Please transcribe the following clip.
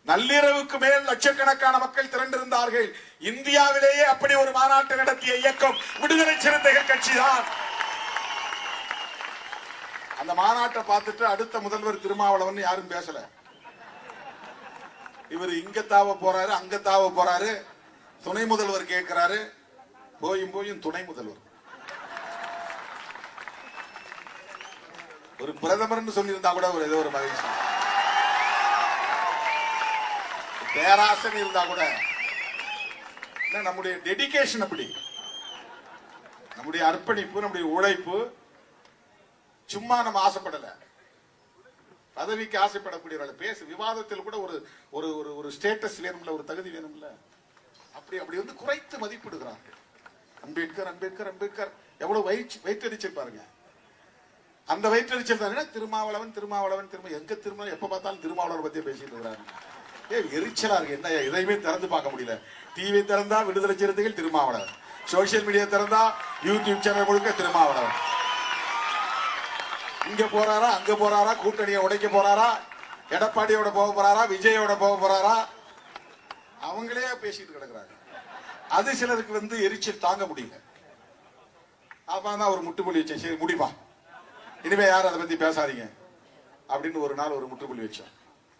நள்ளிரவுக்கு மேல் லட்சக்கணக்கான மக்கள் திரண்டிருந்தார்கள். இந்தியாவிலேயே அப்படி ஒரு மாநாட்டை நடத்திய இயக்கம் விடுதலை சிறுத்தைகள் கட்சி தான். அந்த மாநாட்டை பார்த்துட்டு அடுத்த முதல்வர் திருமாவளவன் யாரும் பேசல. இவர் இங்க தாவ போறாரு, அங்க தாவ போறாரு. துணை முதல்வர் கேட்கிறாரு, போயும் துணை முதல்வர். ஒரு பிரதமர் சொல்லியிருந்தா கூட ஒரு ஏதோ ஒரு மகிழ்ச்சி, பேராசன் இருந்தா கூட. நம்முடைய டெடிகேஷன் அப்படி, நம்முடைய அர்ப்பணிப்பு, நம்முடைய உழைப்பு. சும்மா நம்ம ஆசைப்படல, பதவிக்கு ஆசைப்படக்கூடியவர்கள் பேசு விவாதத்தில் கூட ஒரு ஒரு ஒரு ஸ்டேட்டஸ் வேணும்ல, ஒரு தகுதி வேணும்ல. அப்படி வந்து குறைத்து மதிப்பிடுகிறார்கள். அம்பேத்கர் அம்பேத்கர் அம்பேத்கர் எவ்வளவு வயிற்றெரிச்சல் பாருங்க. அந்த வயிற்றெரிச்சல் தான் திருமாவளவன் திருமாவளவன் எங்க திரும்ப எப்ப பார்த்தாலும் திருமாவளவன் பத்தி பேசிட்டு இருக்கிறாங்க. எரிச்சலா இருக்கு. என்ன எதையுமே திறந்து பார்க்க முடியல. டிவி திறந்தா விடுதலை சிறுத்தைகள் திருமாவளவன், சோசியல் மீடியா திறந்தா யூடியூப் சேனல் முழுக்க திருமாவளவன். இங்க போறாரா அங்க போறாரா, கூட்டணியை உடைக்க போறாரா, எடப்பாடியோட போக போறாரா, விஜயோட போக போறாரா, அவங்களே பேசிட்டு கிடக்குறாங்க. அது சிலருக்கு வந்து எரிச்சல் தாங்க முடியல. அப்பதான் ஒரு முட்டுப்புள்ளி வச்சேன். சரி முடிவா, இனிமே யாரும் அதை பத்தி பேசாதீங்க அப்படின்னு ஒரு நாள் ஒரு முற்றுப்புள்ளி வச்சோம்.